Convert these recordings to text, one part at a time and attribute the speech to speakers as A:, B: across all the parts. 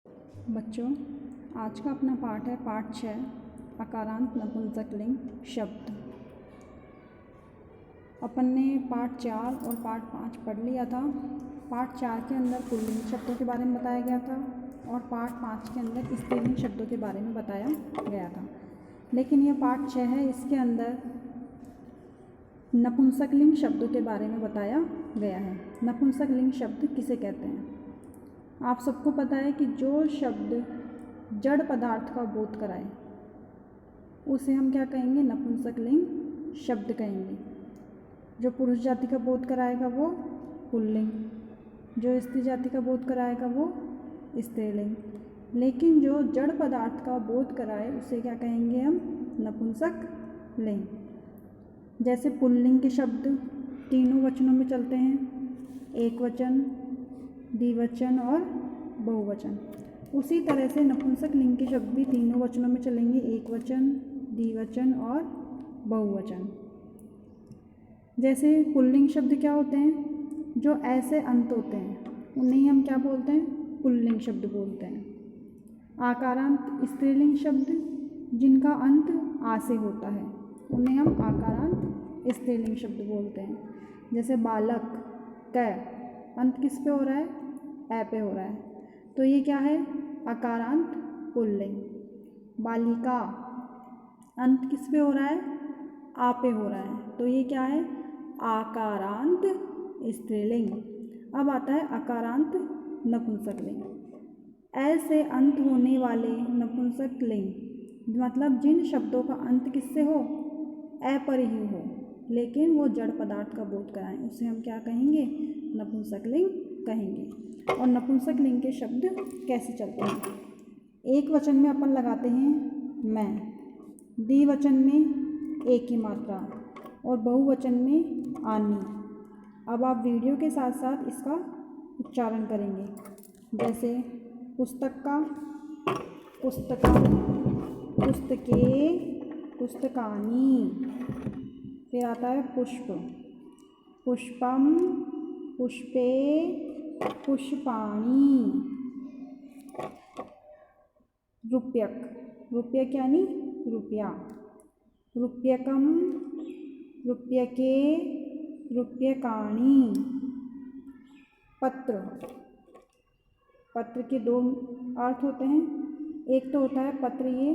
A: बच्चों, आज का अपना पाठ है पाठ 6 अकारांत नपुंसकलिंग शब्द। अपन ने पाठ 4 और पाठ 5 पढ़ लिया था। पाठ 4 के अंदर पुल्लिंग शब्दों के बारे में बताया गया था और पाठ 5 के अंदर स्त्रीलिंग शब्दों के बारे में बताया गया था। लेकिन यह पाठ 6 है, इसके अंदर नपुंसकलिंग शब्दों के बारे में बताया गया है। नपुंसकलिंग शब्द किसे कहते हैं? आप सबको पता है कि जो शब्द जड़ पदार्थ का बोध कराए उसे हम क्या कहेंगे? नपुंसकलिंग शब्द कहेंगे। जो पुरुष जाति का बोध कराएगा वो पुल्लिंग, जो स्त्री जाति का बोध कराएगा वो स्त्रीलिंग। लेकिन जो जड़ पदार्थ का बोध कराए उसे क्या कहेंगे हम? नपुंसकलिंग। जैसे पुल्लिंग के शब्द तीनों वचनों में चलते हैं, एक वचन, द्विवचन और बहुवचन। उसी तरह से नपुंसकलिंग के शब्द भी तीनों वचनों में चलेंगे, एक वचन, द्विवचन और बहुवचन। जैसे पुल्लिंग शब्द क्या होते हैं? जो ऐसे अंत होते हैं उन्हें हम क्या बोलते हैं? पुल्लिंग शब्द बोलते हैं। आकारांत स्त्रीलिंग शब्द जिनका अंत आ से होता है उन्हें हम आकारांत स्त्रीलिंग शब्द बोलते हैं। जैसे बालक, क, अंत किस पे हो रहा है? ए पे हो रहा है, तो ये क्या है? आकारांत पुल्लिंग। बालिका, अंत किस पे हो रहा है? आ पे हो रहा है, तो ये क्या है? आकारांत स्त्रीलिंग। अब आता है आकारांत नपुंसकलिंग। ऐसे अंत होने वाले नपुंसकलिंग, मतलब जिन शब्दों का अंत किससे हो? ए पर ही हो, लेकिन वो जड़ पदार्थ का बोध कराएं, उसे हम क्या कहेंगे? नपुंसकलिंग कहेंगे। और नपुंसकलिंग के शब्द कैसे चलते हैं? एक वचन में अपन लगाते हैं मैं, द्विवचन में एक ही मात्रा और बहुवचन में आनी। अब आप वीडियो के साथ साथ इसका उच्चारण करेंगे। जैसे पुस्तक का पुस्तकम, पुस्तके, पुस्तकानि। फिर आता है पुष्प, पुष्पम, पुष्पे, पुष्पाणि। रूप्यक, रूप्यक यानी रुपया, रूप्यकम, रूप्यके, रूप्यकाणि। पत्र, पत्र के दो अर्थ होते हैं। एक तो होता है पत्र, ये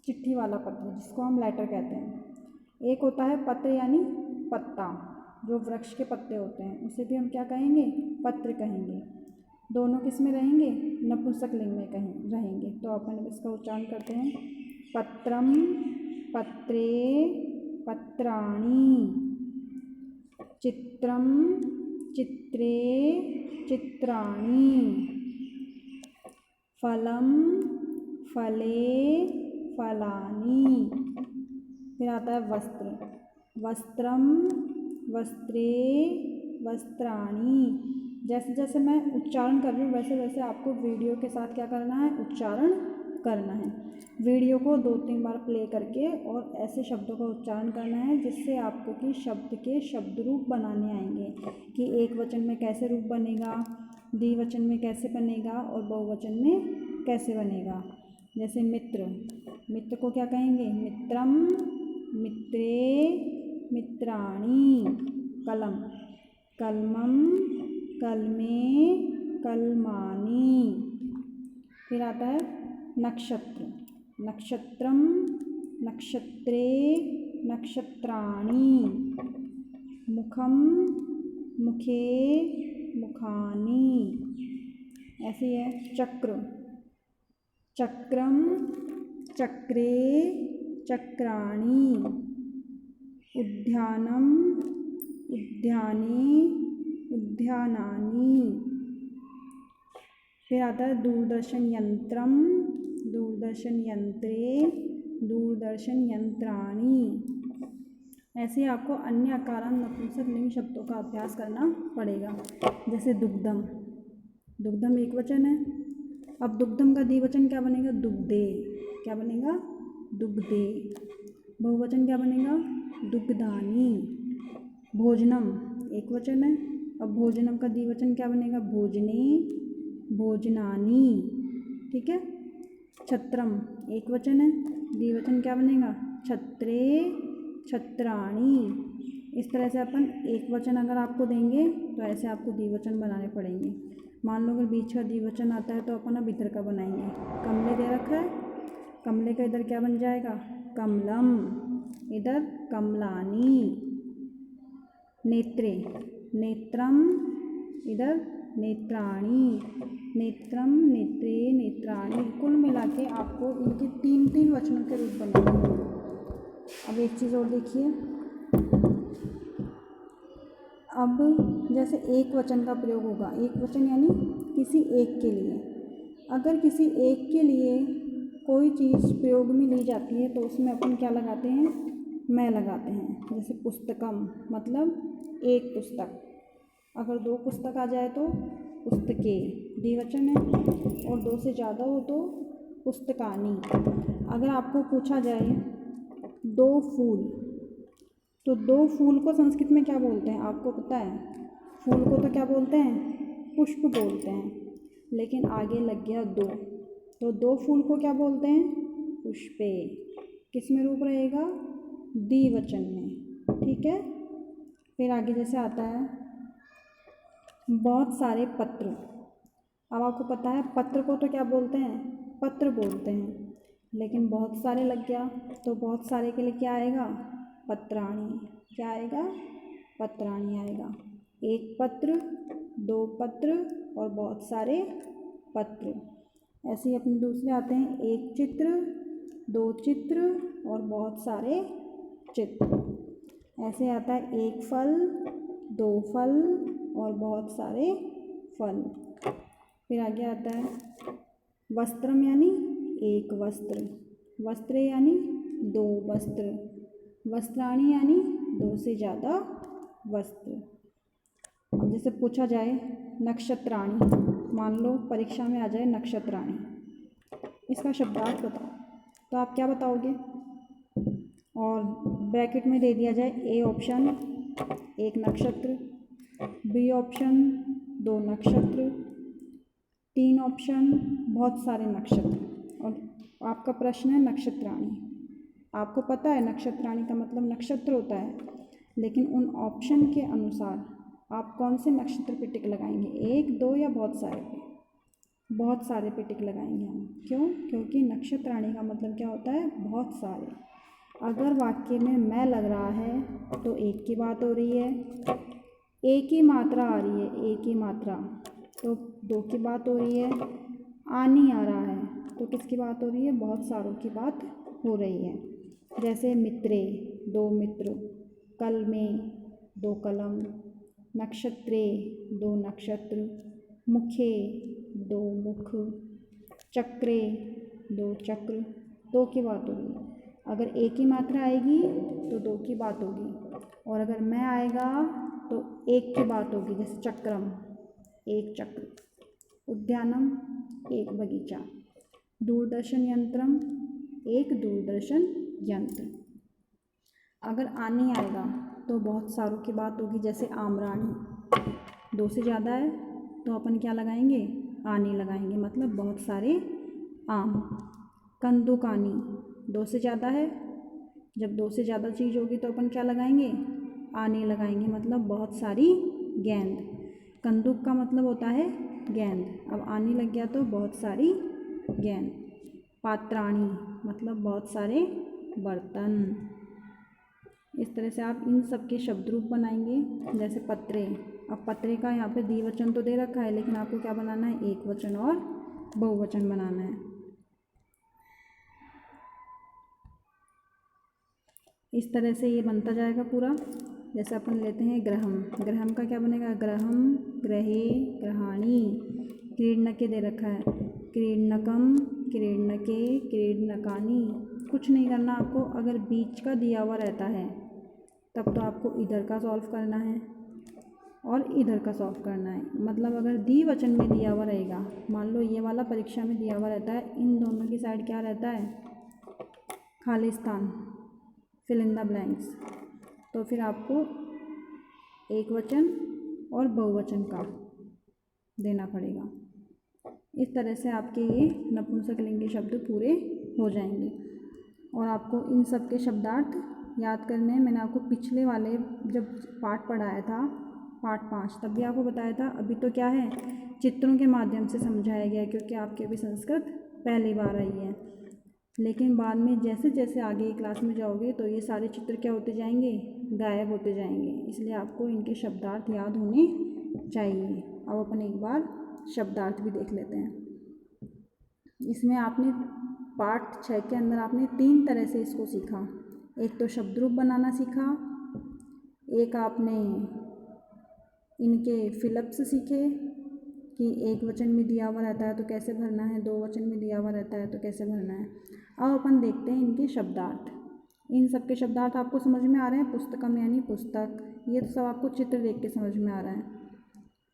A: चिट्ठी वाला पत्र जिसको हम लेटर कहते हैं। एक होता है पत्र यानी पत्ता, जो वृक्ष के पत्ते होते हैं, उसे भी हम क्या कहेंगे? पत्र कहेंगे। दोनों किस में रहेंगे? नपुंसकलिंग में रहेंगे। तो अपन इसका उच्चारण करते हैं पत्रम, पत्रे, पत्राणि। चित्रम, चित्रे, चित्राणि। फलम, फले, फलानि। फिर आता है वस्त्र, वस्त्रम, वस्त्रे, वस्त्राणि। जैसे जैसे मैं उच्चारण कर रही हूँ वैसे वैसे आपको वीडियो के साथ क्या करना है? उच्चारण करना है। वीडियो को 2-3 बार प्ले करके और ऐसे शब्दों का उच्चारण करना है जिससे आपको कि शब्द के शब्द रूप बनाने आएंगे कि एक वचन में कैसे रूप बनेगा, द्विवचन में कैसे बनेगा और बहुवचन में कैसे बनेगा। जैसे मित्र, मित्र को क्या कहेंगे? मित्रम, मित्रे, मित्राणि। कलम, कलमम, कलमे, कलमानि। फिर आता है नक्षत्र, नक्षत्रम, नक्षत्रे, नक्षत्राणि। मुखम, मुखे, मुखानि। ऐसे ही है चक्र, चक्रम, चक्रे, चक्राणि। उद्यानम, उद्याने, उद्यानानि। फिर आता है दूरदर्शन यंत्रम, दूरदर्शन यंत्रे, दूरदर्शन यंत्राणि। ऐसे आपको अन्य आकारांत नपुंसकलिंग शब्दों का अभ्यास करना पड़ेगा। जैसे दुग्धम, दुग्धम एक वचन है। अब दुग्धम का द्विवचन क्या बनेगा? दुग्धे। क्या बनेगा? दुग्धे। बहुवचन क्या बनेगा? दुग्धानि। भोजनम एक वचन है, अब भोजनम का द्विवचन क्या बनेगा? भोजने, भोजनानि। ठीक है। छत्रम एक वचन है, द्विवचन क्या बनेगा? छत्रे छत्राणि। इस तरह से अपन एक वचन अगर आपको देंगे तो ऐसे आपको द्विवचन बनाने पड़ेंगे। मान लो अगर बीच का द्विवचन आता है तो अपन अब इधर का बनाएंगे। कमले दे रखा है, कमले का इधर क्या बन जाएगा? कमलम। इधर कमलानी। नेत्रे नेत्रम, इधर नेत्राणि। नेत्रम नेत्रे नेत्राणि। कुल मिला के आपको इनके 3-3 वचनों के रूप बनेंगे। अब एक चीज़ और देखिए, अब जैसे एक वचन का प्रयोग होगा, एक वचन यानी किसी एक के लिए। अगर किसी एक के लिए कोई चीज़ प्रयोग में ली जाती है तो उसमें अपन क्या लगाते हैं? मैं लगाते हैं। जैसे पुस्तकम मतलब एक पुस्तक। अगर 2 पुस्तक आ जाए तो पुस्तके द्विवचन है, और 2 से ज़्यादा हो तो पुस्तकानि। अगर आपको पूछा जाए 2 फूल, तो 2 फूल को संस्कृत में क्या बोलते हैं? आपको पता है? फूल को तो क्या बोलते हैं? पुष्प बोलते हैं। लेकिन आगे लग गया 2, तो 2 फूल को क्या बोलते हैं? पुष्पे। किस में रूप रहेगा? द्विवचन में। ठीक है। फिर आगे जैसे आता है बहुत सारे पत्र। अब आपको पता है पत्र को तो क्या बोलते हैं? पत्र बोलते हैं। लेकिन बहुत सारे लग गया तो बहुत सारे के लिए क्या आएगा? पत्राणि। क्या आएगा? पत्राणि आएगा। एक पत्र, 2 पत्र और बहुत सारे पत्र। ऐसे ही अपने दूसरे आते हैं एक चित्र, 2 चित्र और बहुत सारे चित्र। ऐसे आता है एक फल, 2 फल और बहुत सारे फल। फिर आगे आता है वस्त्रम यानी एक वस्त्र, वस्त्रे यानी 2 वस्त्र, वस्त्राणि यानी 2 से ज़्यादा वस्त्र। अब जैसे पूछा जाए नक्षत्राणि, मान लो परीक्षा में आ जाए नक्षत्राणि, इसका शब्दार्थ बताओ, तो आप क्या बताओगे? और ब्रैकेट में दे दिया जाए ए ऑप्शन 1 नक्षत्र, बी ऑप्शन 2 नक्षत्र, 3 ऑप्शन बहुत सारे नक्षत्र, और आपका प्रश्न है नक्षत्राणि। आपको पता है नक्षत्राणि का मतलब नक्षत्र होता है, लेकिन उन ऑप्शन के अनुसार आप कौन से नक्षत्र पे टिक लगाएंगे? 1, 2 या बहुत सारे पे? बहुत सारे पे टिक लगाएंगे हम। क्यों? क्योंकि नक्षत्राणि का मतलब क्या होता है? बहुत सारे। अगर वाक्य में मैं लग रहा है तो एक की बात हो रही है, एक ही मात्रा आ रही है, एक ही मात्रा, तो 2 की बात हो रही है। आनी आ रहा है तो किसकी बात हो रही है? बहुत सारों की बात हो रही है। जैसे मित्रे 2 मित्र, कल में 2 कलम, नक्षत्रे 2 नक्षत्र, मुखे 2 मुख, चक्रे 2 चक्र, 2 की बात होगी। अगर एक ही मात्रा आएगी तो 2 की बात होगी, और अगर मैं आएगा तो 1 की बात होगी। जैसे चक्रम 1 चक्र, उद्यानम 1 बगीचा, दूरदर्शन यंत्रम 1 दूरदर्शन यंत्र। अगर आनी आएगा तो बहुत सारों की बात होगी। जैसे आम्राणी 2 से ज़्यादा है तो अपन क्या लगाएंगे? आनी लगाएंगे, मतलब बहुत सारे आम। कंदुकानी 2 से ज़्यादा है, जब 2 से ज़्यादा चीज़ होगी तो अपन क्या लगाएंगे? आनी लगाएंगे, मतलब बहुत सारी गेंद। कंदुक का मतलब होता है गेंद, अब आनी लग गया तो बहुत सारी गेंद। पात्राणी मतलब बहुत सारे बर्तन। इस तरह से आप इन सब के शब्द रूप बनाएंगे। जैसे पत्रे, अब पत्रे का यहाँ पे द्विवचन तो दे रखा है, लेकिन आपको क्या बनाना है? एक वचन और बहुवचन बनाना है। इस तरह से ये बनता जाएगा पूरा। जैसे अपन लेते हैं ग्रहम, ग्रहम का क्या बनेगा? ग्रहम, ग्रहे, ग्रहाणी। क्रीडनके दे रखा है, क्रीडनकम, क्रीडनके, क्रीडनकानी। कुछ नहीं करना आपको, अगर बीच का दिया हुआ रहता है तब तो आपको इधर का सॉल्व करना है और इधर का सॉल्व करना है। मतलब अगर द्विवचन में दिया हुआ रहेगा, मान लो ये वाला परीक्षा में दिया हुआ रहता है, इन दोनों की साइड क्या रहता है? खाली स्थान, फिल इन द ब्लैंक्स। तो फिर आपको एक वचन और बहुवचन का देना पड़ेगा। इस तरह से आपके ये नपुंसकलिंगी शब्द पूरे हो जाएंगे। और आपको इन सब के शब्दार्थ याद करने हैं। मैंने आपको पिछले वाले जब पाठ पढ़ाया था, पाठ 5, तब भी आपको बताया था। अभी तो क्या है, चित्रों के माध्यम से समझाया गया, क्योंकि आपकी अभी संस्कृत पहली बार आई है। लेकिन बाद में जैसे जैसे आगे क्लास में जाओगे तो ये सारे चित्र क्या होते जाएंगे, गायब होते जाएंगे। इसलिए आपको इनके शब्दार्थ याद होने चाहिए। अब अपन एक बार शब्दार्थ भी देख लेते हैं। इसमें आपने पाठ 6 के अंदर आपने 3 तरह से इसको सीखा। एक तो शब्द रूप बनाना सीखा, एक आपने इनके फिलप्स सीखे कि एक वचन में दिया हुआ रहता है तो कैसे भरना है, 2 वचन में दिया हुआ रहता है तो कैसे भरना है। अब अपन देखते हैं इनके शब्दार्थ। इन सब के शब्दार्थ आपको समझ में आ रहे हैं। पुस्तकम यानी पुस्तक, ये तो सब आपको चित्र देख के समझ में आ रहा है।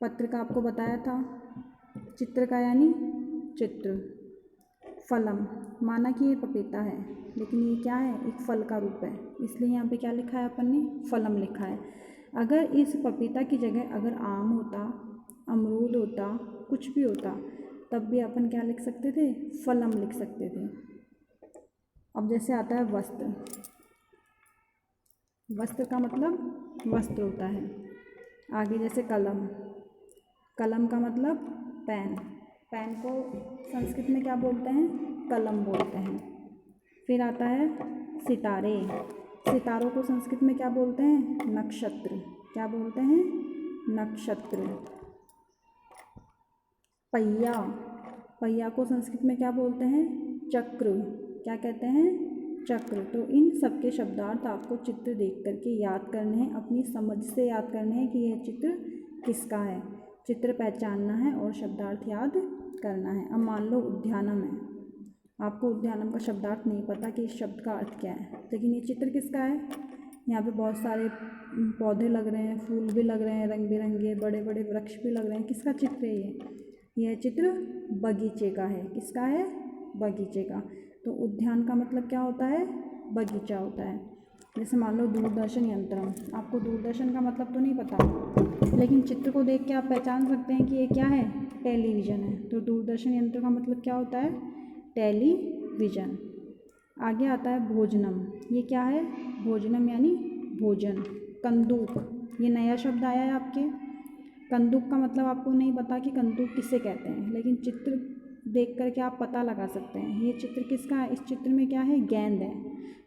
A: पत्र का आपको बताया था, चित्र का यानी चित्र। फलम, माना कि ये पपीता है, लेकिन ये क्या है, एक फल का रूप है, इसलिए यहाँ पे क्या लिखा है अपन ने, फलम लिखा है। अगर इस पपीता की जगह अगर आम होता, अमरूद होता, कुछ भी होता, तब भी अपन क्या लिख सकते थे, फलम लिख सकते थे। अब जैसे आता है वस्त्र, वस्त्र का मतलब वस्त्र होता है। आगे जैसे कलम, कलम का मतलब पेन, पेन को संस्कृत में क्या बोलते हैं, कलम बोलते हैं। फिर आता है सितारे, सितारों को संस्कृत में क्या बोलते हैं, नक्षत्र, क्या बोलते हैं, नक्षत्र। पहिया, पहिया को संस्कृत में क्या बोलते हैं, चक्र, क्या कहते हैं, चक्र। तो इन सब के शब्दार्थ आपको चित्र देख करके याद करने हैं, अपनी समझ से याद करने हैं कि यह चित्र किसका है। चित्र पहचानना है और शब्दार्थ याद करना है। अब मान लो उद्यानम है, आपको उद्यानम का शब्दार्थ नहीं पता कि इस शब्द का अर्थ क्या है, लेकिन ये चित्र किसका है, यहाँ पे बहुत सारे पौधे लग रहे हैं, फूल भी लग रहे हैं, रंग बिरंगे बड़े बड़े वृक्ष भी लग रहे हैं। किसका चित्र है ये? यह चित्र बगीचे का है। किसका है? बगीचे का। तो उद्यान का मतलब क्या होता है? बगीचा होता है। जैसे मान लो दूरदर्शन यंत्रम, आपको दूरदर्शन का मतलब तो नहीं पता, लेकिन चित्र को देख के आप पहचान सकते हैं कि ये क्या है, टेलीविज़न है। तो दूरदर्शन यंत्र का मतलब क्या होता है? टेलीविज़न। आगे आता है भोजनम, ये क्या है? भोजनम यानी भोजन। कंदूक, ये नया शब्द आया है आपके। कंदूक का मतलब आपको नहीं पता कि कंदूक किसे कहते हैं, लेकिन चित्र देख करके आप पता लगा सकते हैं ये चित्र किसका है। इस चित्र में क्या है? गेंद है।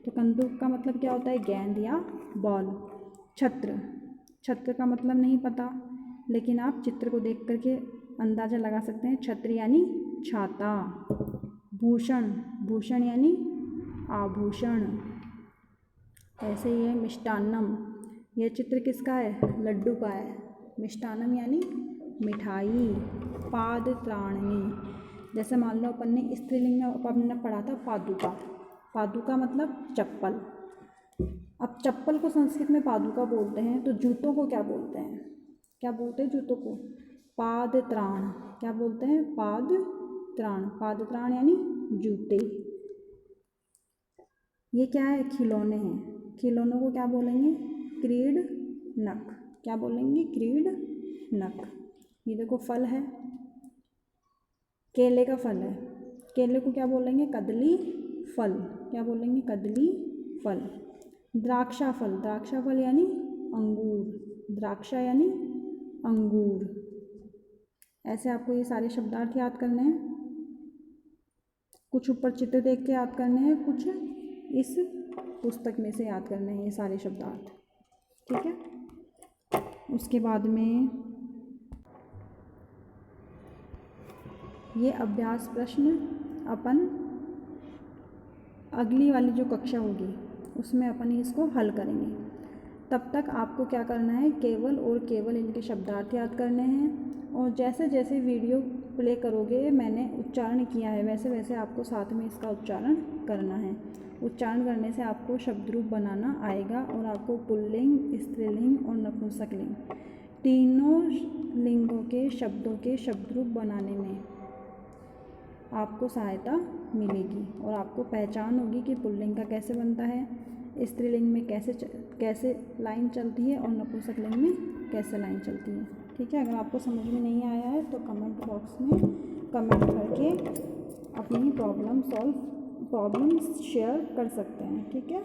A: तो कंदूक का मतलब क्या होता है? गेंद या बॉल। छत्र, छत्र का मतलब नहीं पता, लेकिन आप चित्र को देख करके अंदाज़ा लगा सकते हैं, छत्र यानी छाता। भूषण, भूषण यानी आभूषण। ऐसे ही है मिष्टान्नम, यह चित्र किसका है? लड्डू का है। मिष्टान्नम यानी मिठाई। पादत्राणनी, जैसे मान लो अपन ने स्त्रीलिंग में अपन ने पढ़ा था पादुका, पादुका मतलब चप्पल। अब चप्पल को संस्कृत में पादुका बोलते हैं, तो जूतों को क्या बोलते हैं? क्या बोलते हैं जूतों को? पादत्राण। क्या बोलते हैं? पादत्राण। पादत्राण यानी जूते। ये क्या है? खिलौने हैं। खिलौनों को क्या बोलेंगे? क्रीडनक। क्या बोलेंगे? क्रीडनक। ये देखो फल है, केले का फल है, केले को क्या बोलेंगे? कदली फल। क्या बोलेंगे? कदली फल। द्राक्षा फल, द्राक्षा फल यानी अंगूर, द्राक्षा यानी अंगूर। ऐसे आपको ये सारे शब्दार्थ याद करने हैं। कुछ ऊपर चित्र देख के याद करने हैं, कुछ इस पुस्तक में से याद करने हैं ये सारे शब्दार्थ। ठीक है। उसके बाद में ये अभ्यास प्रश्न अपन अगली वाली जो कक्षा होगी उसमें अपन इसको हल करेंगे। तब तक आपको क्या करना है? केवल और केवल इनके शब्दार्थ याद करने हैं, और जैसे जैसे वीडियो प्ले करोगे, मैंने उच्चारण किया है वैसे वैसे आपको साथ में इसका उच्चारण करना है। उच्चारण करने से आपको शब्द रूप बनाना आएगा, और आपको पुल्लिंग, स्त्रीलिंग और नपुंसकलिंग तीनों लिंगों के शब्दों के शब्द रूप बनाने में आपको सहायता मिलेगी, और आपको पहचान होगी कि पुल्लिंग का कैसे बनता है, स्त्रीलिंग में कैसे लाइन चलती है, और नपुंसकलिंग में कैसे लाइन चलती है। ठीक है। अगर आपको समझ में नहीं आया है तो कमेंट बॉक्स में कमेंट करके अपनी प्रॉब्लम शेयर कर सकते हैं। ठीक है।